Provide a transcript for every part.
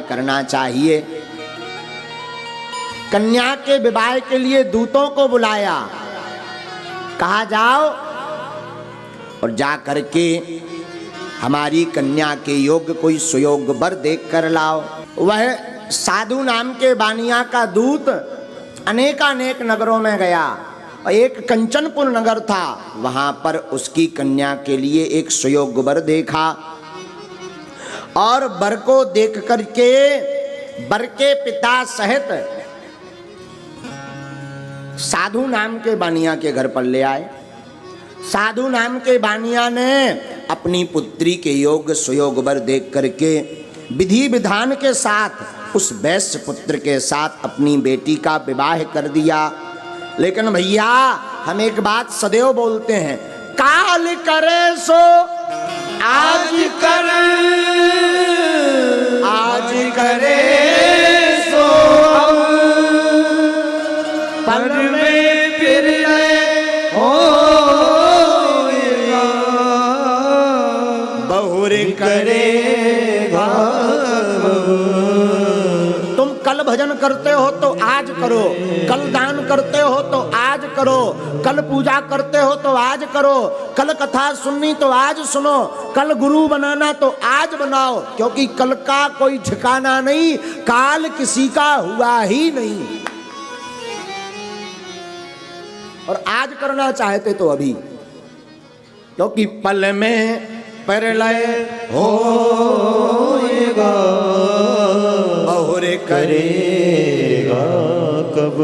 करना चाहिए। कन्या के विवाह के लिए दूतों को बुलाया, कहा जाओ और जा करके हमारी कन्या के योग्य कोई सुयोग्य वर देख कर लाओ। वह साधु नाम के बानिया का दूत अनेकानेक नगरों में गया और एक कंचनपुर नगर था, वहां पर उसकी कन्या के लिए एक सुयोग्य वर देखा और वर को देख करके वर के पिता सहित साधु नाम के बानिया के घर पर ले आए। साधु नाम के बानिया ने अपनी पुत्री के योग्य सुयोग्य वर देख करके विधि विधान के साथ उस वैश्य पुत्र के साथ अपनी बेटी का विवाह कर दिया। लेकिन भैया हम एक बात सदैव बोलते हैं, काल करे सो आज करे, आज करे सो पर में फिर हो बहुर करेगा। तुम कल भजन करते हो तो आज करो, कल दान करते हो तो आज करो, कल पूजा करते हो तो आज करो, कल कथा सुननी तो आज सुनो, कल गुरु बनाना तो आज बनाओ, क्योंकि कल का कोई ठिकाना नहीं, काल किसी का हुआ ही नहीं। और आज करना चाहते तो अभी, क्योंकि पल में प्रलय होएगा और करेगा कब।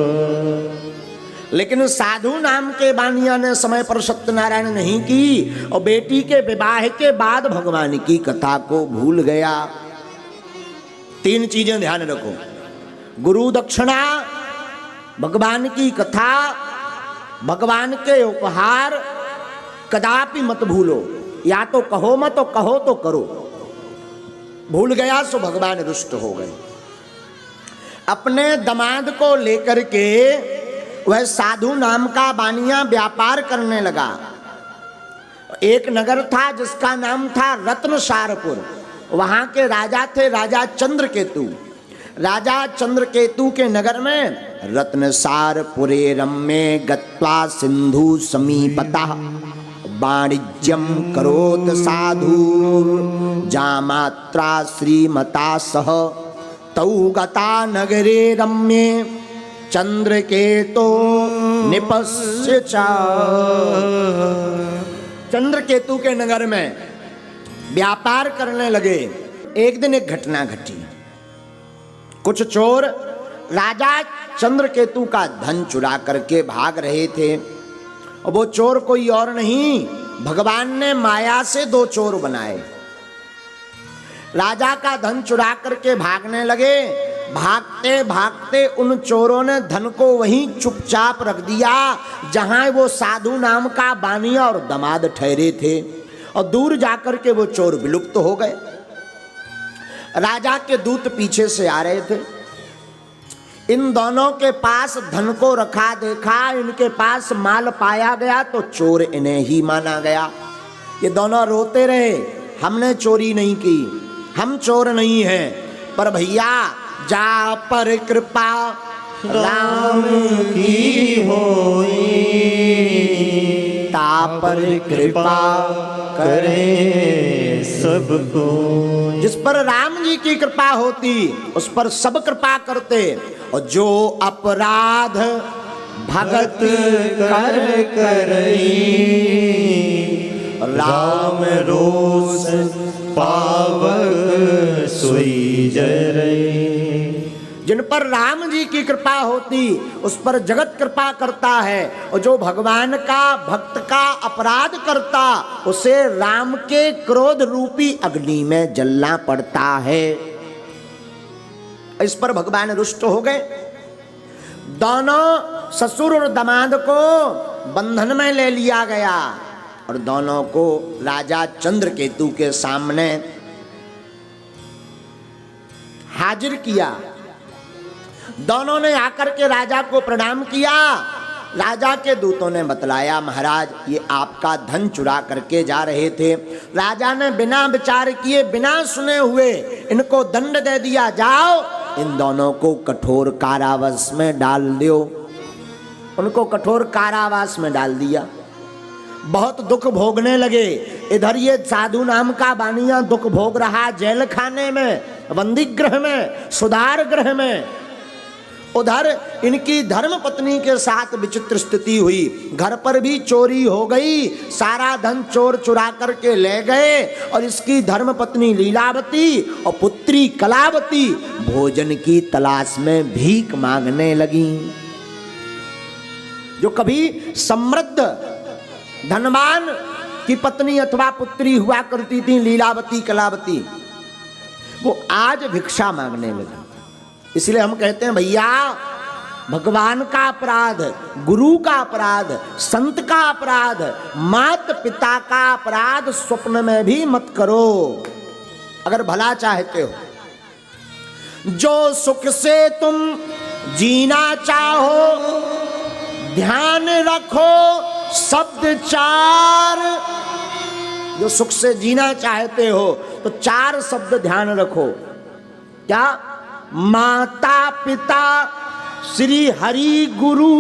लेकिन साधु नाम के बानिया ने समय पर सत्यनारायण नहीं की और बेटी के विवाह के बाद भगवान की कथा को भूल गया। तीन चीजें ध्यान रखो, गुरु दक्षिणा, भगवान की कथा, भगवान के उपहार कदापि मत भूलो। या तो कहो मत, तो कहो तो करो। भूल गया सो भगवान रुष्ट हो गए। अपने दामाद को लेकर के वह साधु नाम का बानिया व्यापार करने लगा। एक नगर था जिसका नाम था रत्नसारपुर। वहां के राजा थे राजा चंद्रकेतु। राजा चंद्रकेतु के नगर में रत्नसारपुरे रम्ये गत्वा सिंधु समीपतः वाणिज्यम करोत साधु जामात्रा श्रीमता सह तौ गता नगरे रम्ये चंद्रकेतो निपस्य चा। चंद्रकेतु के नगर में व्यापार करने लगे। एक दिन एक घटना घटी। कुछ चोर राजा चंद्रकेतु का धन चुरा करके भाग रहे थे और वो चोर कोई और नहीं, भगवान ने माया से दो चोर बनाए। राजा का धन चुरा करके भागने लगे। भागते भागते उन चोरों ने धन को वहीं चुपचाप रख दिया जहां वो साधु नाम का बानिया और दामाद ठहरे थे, और दूर जाकर के वो चोर विलुप्त हो गए। राजा के दूत पीछे से आ रहे थे। इन दोनों के पास धन को रखा देखा, इनके पास माल पाया गया तो चोर इन्हें ही माना गया। ये दोनों रोते रहे, हमने चोरी नहीं की, हम चोर नहीं हैं। पर भैया जा पर कृपा राम की होई, ता पर कृपा करे सबको। जिस पर राम जी की कृपा होती उस पर सब कृपा करते, और जो अपराध भगत कर करई राम रोष पावक सोई जरई। जिन पर राम जी की कृपा होती उस पर जगत कृपा करता है, और जो भगवान का भक्त का अपराध करता उसे राम के क्रोध रूपी अग्नि में जलना पड़ता है। इस पर भगवान रुष्ट हो गए। दोनों ससुर और दामाद को बंधन में ले लिया गया और दोनों को राजा चंद्रकेतु के सामने हाजिर किया। दोनों ने आकर के राजा को प्रणाम किया राजा के दूतों ने बतलाया, महाराज ये आपका धन चुरा करके जा रहे थे। राजा ने बिना विचार किए, बिना सुने हुए इनको दंड दे दिया, जाओ इन दोनों को कठोर कारावास में डाल दो। उनको कठोर कारावास में डाल दिया। बहुत दुख भोगने लगे। इधर ये साधु नाम का बानिया दुख भोग रहा जेल खाने में, बंदी गृह में, सुधार गृह में। उधर इनकी धर्म पत्नी के साथ विचित्र स्थिति हुई। घर पर भी चोरी हो गई, सारा धन चोर चुरा करके ले गए। और इसकी धर्म पत्नी लीलावती और पुत्री कलावती भोजन की तलाश में भीख मांगने लगी। जो कभी समृद्ध धनवान की पत्नी अथवा पुत्री हुआ करती थी लीलावती कलावती, वो आज भिक्षा मांगने लगी। इसलिए हम कहते हैं भैया, भगवान का अपराध, गुरु का अपराध, संत का अपराध, मात पिता का अपराध स्वप्न में भी मत करो अगर भला चाहते हो। जो सुख से तुम जीना चाहो ध्यान रखो शब्द चार। जो सुख से जीना चाहते हो तो चार शब्द ध्यान रखो। क्या? माता पिता श्री हरि गुरु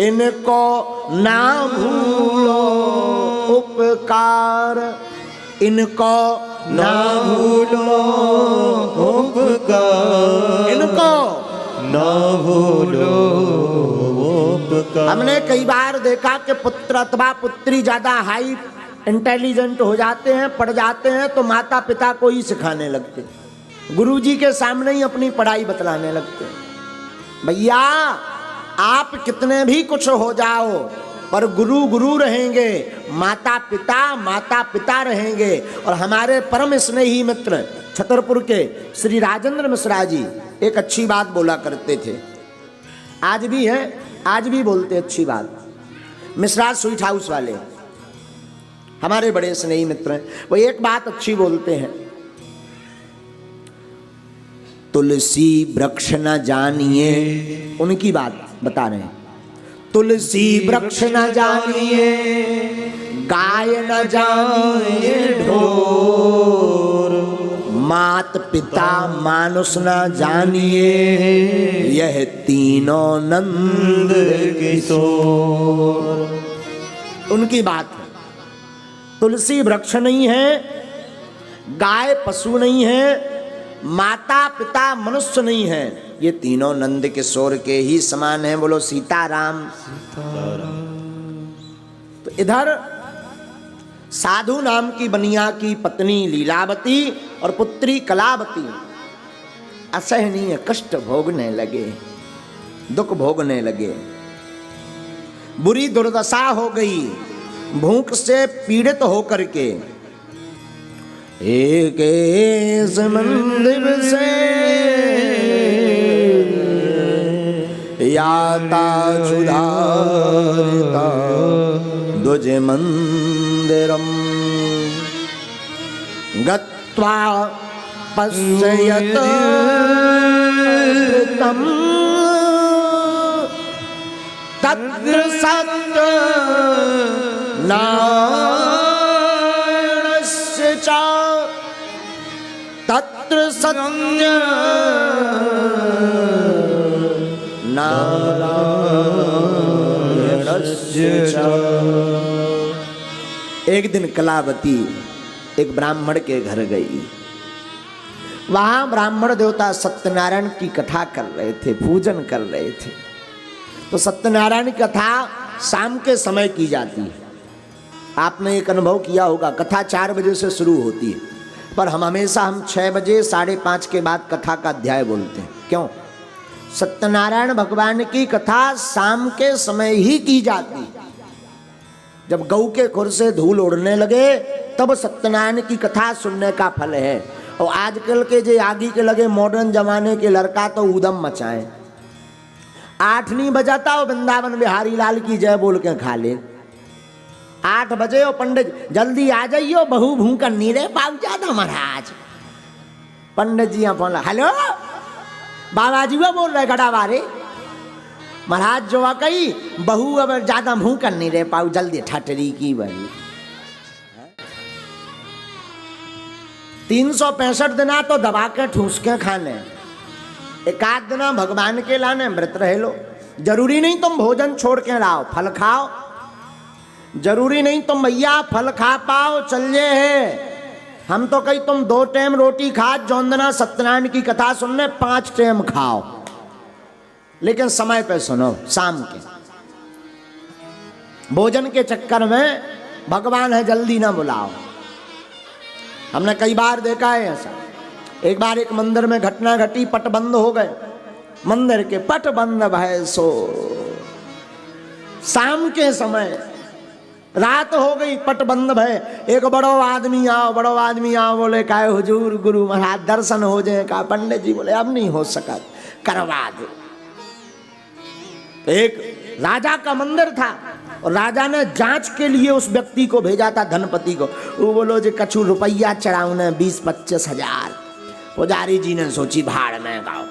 इनको ना भूलो उपकार, इनको ना भूलो उपकार, इनको ना भूलो उपकार। हमने कई बार देखा कि पुत्र अथवा पुत्री ज्यादा हाई इंटेलिजेंट हो जाते हैं, पढ़ जाते हैं, तो माता पिता को ही सिखाने लगते, गुरुजी के सामने ही अपनी पढ़ाई बतलाने लगते। भैया आप कितने भी कुछ हो जाओ पर गुरु गुरु रहेंगे, माता पिता रहेंगे। और हमारे परम स्नेही मित्र छतरपुर के श्री राजेंद्र मिश्रा जी एक अच्छी बात बोला करते थे, आज भी है, आज भी बोलते अच्छी बात। मिश्रा स्वीट हाउस वाले हमारे बड़े स्नेही मित्र हैं, वो एक बात अच्छी बोलते हैं, तुलसी वृक्ष न जानिए, उनकी बात बता रहे हैं। तुलसी वृक्ष न जानिए, गाय न जानिए ढोर, मात पिता मानुष न जानिए, यह तीनों नंद किशोर। उनकी बात है, तुलसी वृक्ष नहीं है, गाय पशु नहीं है, माता पिता मनुष्य नहीं है, ये तीनों नंद किशोर के ही समान हैं। बोलो सीताराम। तो इधर साधु नाम की बनिया की पत्नी लीलावती और पुत्री कलावती असहनीय कष्ट भोगने लगे, दुख भोगने लगे, बुरी दुर्दशा हो गई। भूख से पीड़ित होकर के एक मंदिर से याता क्षुधारिता द्वज मंदिरम गत्वा पश्यत तम तत्र सत्य नारायणस्य च तत्र सत्य नारायणस्य च। एक दिन कलावती एक ब्राह्मण के घर गई। वहां ब्राह्मण देवता सत्यनारायण की कथा कर रहे थे, पूजन कर रहे थे। तो सत्यनारायण की कथा शाम के समय की जाती है। आपने एक अनुभव किया होगा, कथा 4 बजे से शुरू होती है, पर हम 6 बजे 5:30 के बाद कथा का अध्याय बोलते हैं। क्यों? सत्यनारायण भगवान की कथा शाम के समय ही की जाती। जब गऊ के खुर से धूल उड़ने लगे तब सत्यनारायण की कथा सुनने का फल है। और आजकल के जो आगे के लगे मॉडर्न जमाने के लड़का तो उदम मचाए, 8 नहीं बजाता हो वृंदावन बिहारी लाल की जय बोल के खा ले। 8 बजे हो पंडित जल्दी आ जाइयो, बहु भूखन नीरे पाव ज्यादा महाराज। पंडित जी फोन, हेलो बाबा जी वो बोल रहे गड़ा बारे। महाराज जो वाकई बहू अब ज्यादा मुंह कर नहीं रह पाऊ, जल्दी ठटरी की बनी। 365 दिना तो दबा के ठूस के खाने, एक आध दिना भगवान के लाने व्रत रह लो। जरूरी नहीं तुम भोजन छोड़ के लाओ, फल खाओ। जरूरी नहीं तुम भैया फल खा पाओ, चल जे है। हम तो कहीं तुम 2 टाइम रोटी खा जौंदना सत्यनारायण की कथा सुनने 5 टाइम खाओ, लेकिन समय पे सुनो। शाम के भोजन के चक्कर में भगवान है जल्दी ना बुलाओ। हमने कई बार देखा है ऐसा। एक बार एक मंदिर में घटना घटी, पट बंद हो गए, मंदिर के पट बंद भय सो। शाम के समय रात हो गई, पट बंद भय। एक बड़ो आदमी आओ, बड़ो आदमी आओ, बोले काहे हुजूर गुरु महाराज दर्शन हो जाए। कहा पंडित जी, बोले अब नहीं हो सका, करवा दो। एक राजा का मंदिर था और राजा ने जांच के लिए उस व्यक्ति को भेजा था, धनपति को। वो बोलो जो कछु रुपया चढ़ाऊ ने 20-25 हजार। पुजारी जी ने सोची भाड़ में गाओ,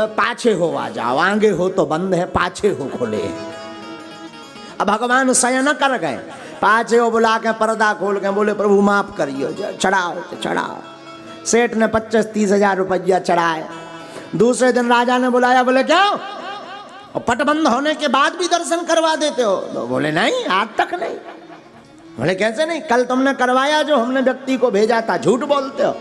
पाछे हो आ जाओ, आगे हो तो बंद है, पाछे हो खोले। अब भगवान शयन कर गए, पाछे हो बुला के पर्दा खोल के बोले प्रभु माफ करियो, चढ़ाओ तो चढ़ाओ। सेठ ने 25-30 हजार रुपया चढ़ाए। दूसरे दिन राजा ने बुलाया, बोले क्या और पट बंद होने के बाद भी दर्शन करवा देते हो? तो बोले नहीं, आज तक नहीं। बोले कैसे नहीं? कल तुमने करवाया जो हमने व्यक्ति को भेजा था, झूठ बोलते हो।